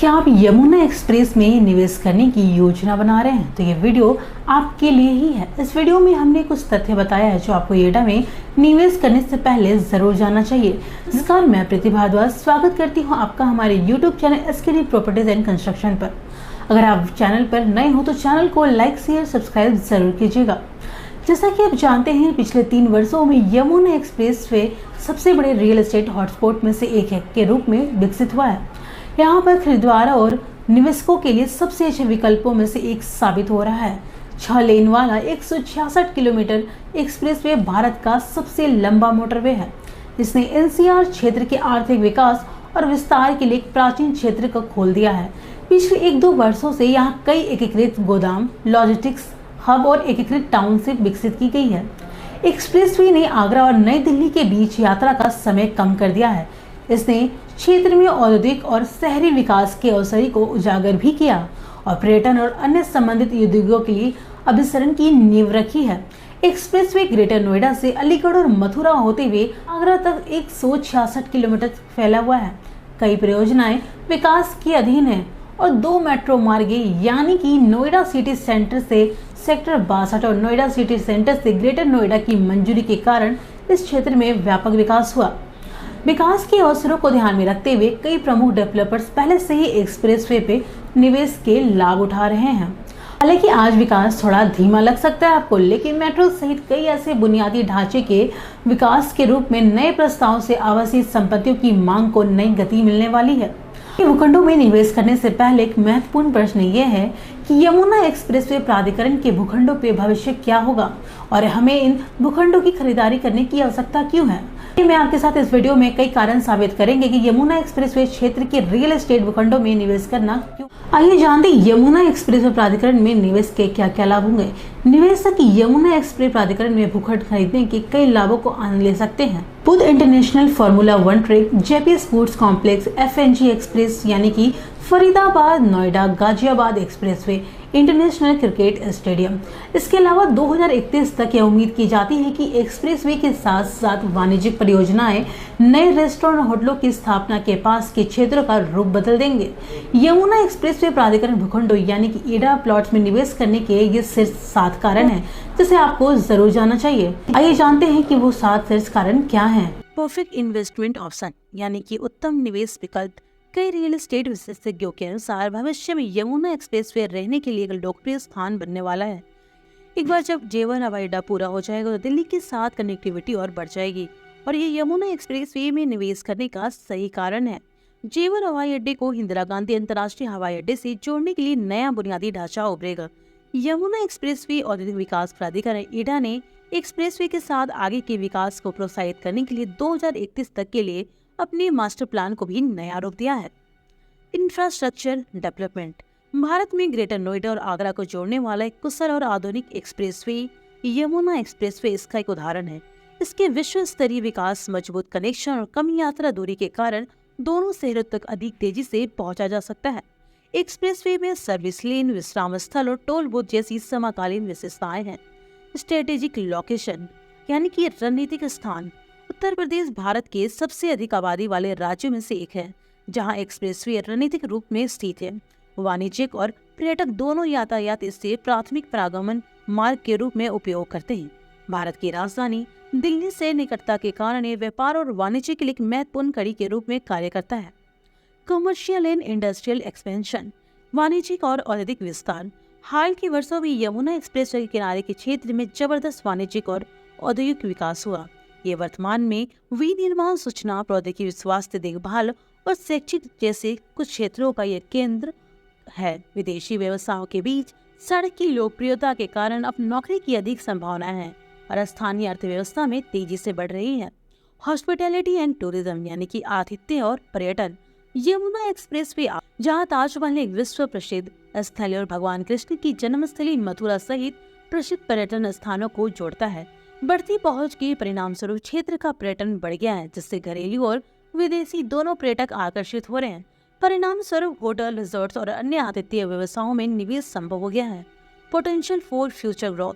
क्या आप यमुना एक्सप्रेस में निवेश करने की योजना बना रहे हैं तो ये वीडियो आपके लिए ही है। इस वीडियो में हमने कुछ तथ्य बताया है जो आपको येटा में निवेश करने से पहले जरूर जानना चाहिए। नमस्कार, मैं प्रीति भारद्वाज स्वागत करती हूँ आपका हमारे YouTube channel SKD properties and construction पर। अगर आप चैनल पर नए हो तो चैनल को लाइक शेयर सब्सक्राइब जरूर कीजिएगा। जैसा कि आप जानते हैं, पिछले 3 वर्षों में यमुना एक्सप्रेस वे सबसे बड़े रियल एस्टेट हॉटस्पॉट में से एक है के रूप में विकसित हुआ है। यहाँ पर खरीदारों और निवेशकों के लिए सबसे अच्छे विकल्पों में से एक साबित हो रहा है। 6 लेन वाला 166 किलोमीटर एक्सप्रेसवे भारत का सबसे लंबा मोटरवे है, जिसने एनसीआर क्षेत्र के आर्थिक विकास और विस्तार के लिए एक प्राचीन क्षेत्र को खोल दिया है। पिछले 1-2 वर्षों से यहाँ कई एकीकृत गोदाम, लॉजिस्टिक्स हब और एकीकृत टाउनशिप विकसित की गई है। एक्सप्रेसवे ने आगरा और नई दिल्ली के बीच यात्रा का समय कम कर दिया है। इसने क्षेत्र में औद्योगिक और शहरी विकास के अवसर को उजागर भी किया और पर्यटन और अन्य संबंधित उद्योगों के लिए अभिसरण की नींव रखी है। एक्सप्रेसवे ग्रेटर नोएडा से अलीगढ़ और मथुरा होते हुए आगरा तक 166 किलोमीटर फैला हुआ है। कई परियोजनाएं विकास के अधीन है और 2 मेट्रो मार्ग यानी कि नोएडा सिटी सेंटर से सेक्टर 62 और नोएडा सिटी सेंटर से ग्रेटर नोएडा की मंजूरी के कारण इस क्षेत्र में व्यापक विकास हुआ। विकास के अवसरों को ध्यान में रखते हुए कई प्रमुख डेवलपर्स पहले से ही एक्सप्रेसवे पे निवेश के लाभ उठा रहे हैं। हालांकि आज विकास थोड़ा धीमा लग सकता है आपको, लेकिन मेट्रो सहित कई ऐसे बुनियादी ढांचे के विकास के रूप में नए प्रस्तावों से आवासीय संपत्तियों की मांग को नई गति मिलने वाली है। भूखंडों में निवेश करने से पहले एक महत्वपूर्ण प्रश्न ये है कि यमुना एक्सप्रेसवे प्राधिकरण के भूखंडों पे भविष्य क्या होगा और हमें इन भूखंडों की खरीदारी करने की आवश्यकता क्यों है। मैं आपके साथ इस वीडियो में कई कारण साबित करेंगे कि यमुना एक्सप्रेसवे क्षेत्र के रियल एस्टेट भूखंडों में निवेश करना क्यों। आइए जानते हैं यमुना एक्सप्रेसवे प्राधिकरण में निवेश के क्या क्या लाभ होंगे। निवेशक यमुना एक्सप्रेस प्राधिकरण में भूखंड खरीदने के कई लाभों को आनंद ले सकते हैं। Buddh international formula 1 track, JP sports complex, FNG express यानी कि Faridabad Noida Ghaziabad expressway, international cricket stadium. इसके अलावा 2031 तक यह उम्मीद की जाती है कि एक्सप्रेसवे के साथ साथ वाणिज्यिक परियोजनाएं नए रेस्टोरेंट होटलों की स्थापना के पास के क्षेत्रों का रूप बदल देंगे। यमुना एक्सप्रेसवे प्राधिकरण भूखंडों यानी कि ईडा प्लॉट्स में निवेश करने के ये सिर्फ 7 कारण हैं जिसे आपको जरूर जानना चाहिए। आइए जानते हैं कि वो 7 शीर्ष कारण क्या हैं। परफेक्ट इन्वेस्टमेंट ऑप्शन यानी कि उत्तम निवेश विकल्प। कई रियल एस्टेट विशेषज्ञों के अनुसार भविष्य में यमुना एक्सप्रेसवे रहने के लिए एक लोकप्रिय स्थान बनने वाला है। एक बार जब J1 हवाई अड्डा पूरा हो जाएगा तो दिल्ली के साथ कनेक्टिविटी और बढ़ जाएगी और ये यमुना एक्सप्रेसवे में निवेश करने का सही कारण है। J1 हवाई अड्डे को इंदिरा गांधी अंतर्राष्ट्रीय हवाई अड्डे से जोड़ने के लिए नया बुनियादी ढांचा उभरेगा। यमुना एक्सप्रेसवे औद्योगिक विकास प्राधिकरण ईडा ने एक्सप्रेसवे के साथ आगे के विकास को प्रोत्साहित करने के लिए 2031 तक के लिए अपने मास्टर प्लान को भी नया रूप दिया है। Infrastructure development. भारत में ग्रेटर नोएडा और आगरा को जोड़ने वाला एक कुशल और आधुनिक एक्सप्रेसवे यमुना एक्सप्रेसवे इसका एक उदाहरण है। इसके विश्व स्तरीय विकास, मजबूत कनेक्शन और कम यात्रा दूरी के कारण दोनों शहरों तक अधिक तेजी से पहुंचा जा सकता है। एक्सप्रेसवे में सर्विस लेन, विश्राम स्थल और टोल बूथ जैसी समकालीन विशेषताएं हैं। स्ट्रेटेजिक लोकेशन यानी कि रणनीतिक स्थान। उत्तर प्रदेश भारत के सबसे अधिक आबादी वाले राज्यों में से एक है, जहां एक्सप्रेसवे रणनीतिक रूप में स्थित है। वाणिज्यिक और पर्यटक दोनों यातायात इससे प्राथमिक प्रागमन मार्ग के रूप में उपयोग करते हैं। भारत की राजधानी दिल्ली से निकटता के कारण ये व्यापार और वाणिज्य के लिए एक महत्वपूर्ण कड़ी के रूप में कार्य करता है। कमर्शियल एंड इंडस्ट्रियल एक्सपेंशन, वाणिज्यिक और औद्योगिक विस्तार। हाल के वर्षों में यमुना एक्सप्रेसवे के किनारे के क्षेत्र में जबरदस्त वाणिज्यिक और औद्योगिक विकास हुआ। ये वर्तमान में विनिर्माण, सूचना प्रौद्योगिकी, स्वास्थ्य देखभाल और शैक्षिक जैसे कुछ क्षेत्रों का यह केंद्र है। विदेशी व्यवसायों के बीच सड़क की लोकप्रियता के कारण अब नौकरी की अधिक संभावनाएं हैं और स्थानीय अर्थव्यवस्था में तेजी से बढ़ रही है। हॉस्पिटैलिटी एंड टूरिज्म यानी कि आतिथ्य और पर्यटन। यमुना एक्सप्रेसवे जहाँ ताजमहल एक विश्व प्रसिद्ध स्थल और भगवान कृष्ण की जन्मस्थली मथुरा सहित प्रसिद्ध पर्यटन स्थानों को जोड़ता है। बढ़ती पहुंच के परिणाम स्वरूप क्षेत्र का पर्यटन बढ़ गया है, जिससे घरेलू और विदेशी दोनों पर्यटक आकर्षित हो रहे हैं। परिणाम स्वरूप होटल, रिजॉर्ट्स और अन्य आतिथ्य व्यवसायों में निवेश संभव हो गया है। पोटेंशियल फॉर फ्यूचर ग्रोथ,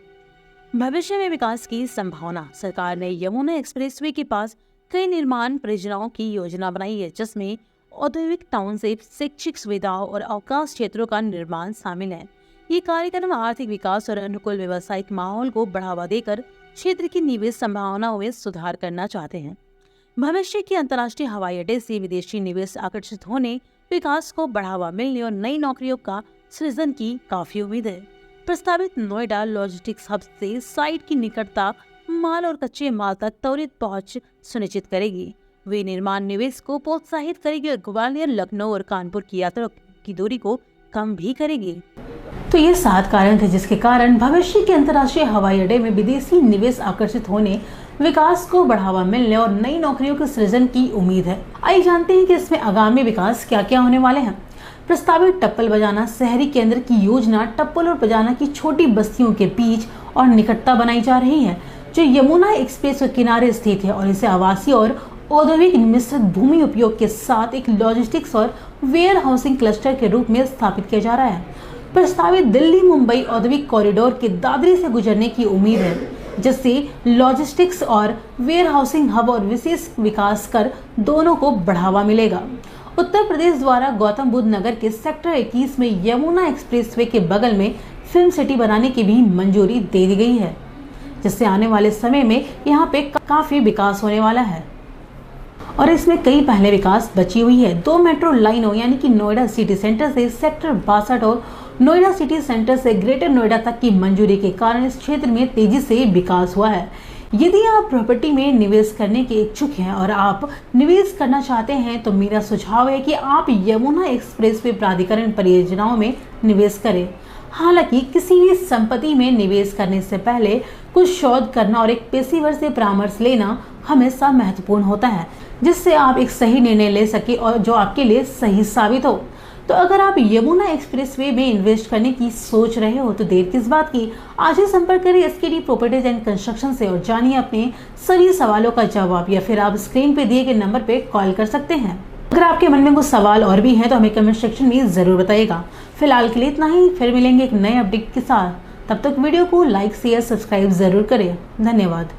भविष्य में विकास की संभावना। सरकार ने यमुना एक्सप्रेसवे के पास कई निर्माण परियोजनाओं की योजना बनाई है, जिसमें औद्योगिक टाउनशिप, शैक्षिक सुविधाओं और अवकाश क्षेत्रों का निर्माण शामिल है। ये कार्यक्रम आर्थिक विकास और अनुकूल व्यावसायिक माहौल को बढ़ावा देकर क्षेत्र की निवेश संभावनाओं में सुधार करना चाहते हैं। भविष्य के अंतर्राष्ट्रीय हवाई अड्डे से विदेशी निवेश आकर्षित होने, विकास को बढ़ावा मिलने और नई नौकरियों का सृजन की काफी उम्मीद है। प्रस्तावित नोएडा लॉजिस्टिक्स हब से साइट की निकटता माल और कच्चे माल तक त्वरित पहुंच सुनिश्चित करेगी। वे निर्माण निवेश को प्रोत्साहित करेगी और ग्वालियर, लखनऊ और कानपुर की यात्रा की दूरी को कम भी करेगी। तो ये 7 कारण थे जिसके कारण भविष्य के अंतर्राष्ट्रीय हवाई अड्डे में विदेशी निवेश आकर्षित होने, विकास को बढ़ावा मिलने और नई नौकरियों के सृजन की उम्मीद है। आइए जानते हैं कि इसमें आगामी विकास क्या क्या होने वाले हैं। प्रस्तावित टप्पल बजाना शहरी केंद्र की योजना टप्पल और बजाना की छोटी बस्तियों के बीच और निकटता बनाई जा रही है, जो यमुना एक्सप्रेस के किनारे स्थित है और इसे आवासीय और औद्योगिक मिश्रित भूमि उपयोग के साथ एक लॉजिस्टिक्स और वेयर हाउसिंग क्लस्टर के रूप में स्थापित किया जा रहा है। प्रस्तावित दिल्ली मुंबई औद्योगिक कॉरिडोर के दादरी से गुजरने की उम्मीद है, जिससे लॉजिस्टिक्स और वेयर हाउसिंग हब और विशेष विकास कर दोनों को बढ़ावा मिलेगा। उत्तर प्रदेश द्वारा गौतम बुद्ध नगर के सेक्टर 21 में यमुना एक्सप्रेसवे के बगल में फिल्म सिटी बनाने की भी मंजूरी दे दी गई है, जिससे आने वाले समय में यहाँ पे काफी विकास होने वाला है और इसमें कई पहले विकास बची हुई है। 2 मेट्रो लाइनों यानी कि नोएडा सिटी सेंटर से सेक्टर 62 और नोएडा सिटी सेंटर से ग्रेटर नोएडा तक की मंजूरी के कारण इस क्षेत्र में तेजी से विकास हुआ है। यदि आप प्रॉपर्टी में निवेश करने के इच्छुक हैं और आप निवेश करना चाहते हैं तो मेरा सुझाव है कि आप यमुना एक्सप्रेसवे प्राधिकरण परियोजनाओं में निवेश करें। हालांकि किसी भी संपत्ति में निवेश करने से पहले कुछ शोध करना और एक पेशेवर से परामर्श लेना हमेशा महत्वपूर्ण होता है, जिससे आप एक सही निर्णय ले सके और जो आपके लिए सही साबित हो। तो अगर आप यमुना एक्सप्रेसवे में इन्वेस्ट करने की सोच रहे हो तो देर किस बात की, आज ही संपर्क करें एसकेडी प्रॉपर्टीज एंड कंस्ट्रक्शन से और जानिए अपने सभी सवालों का जवाब, या फिर आप स्क्रीन पे दिए गए नंबर पे कॉल कर सकते हैं। अगर आपके मन में कुछ सवाल और भी हैं तो हमें कमेंट सेक्शन में जरूर बताइएगा। फिलहाल के लिए इतना ही, फिर मिलेंगे एक नए अपडेट के साथ। तब तक वीडियो को लाइक, शेयर, सब्सक्राइब जरूर करें। धन्यवाद।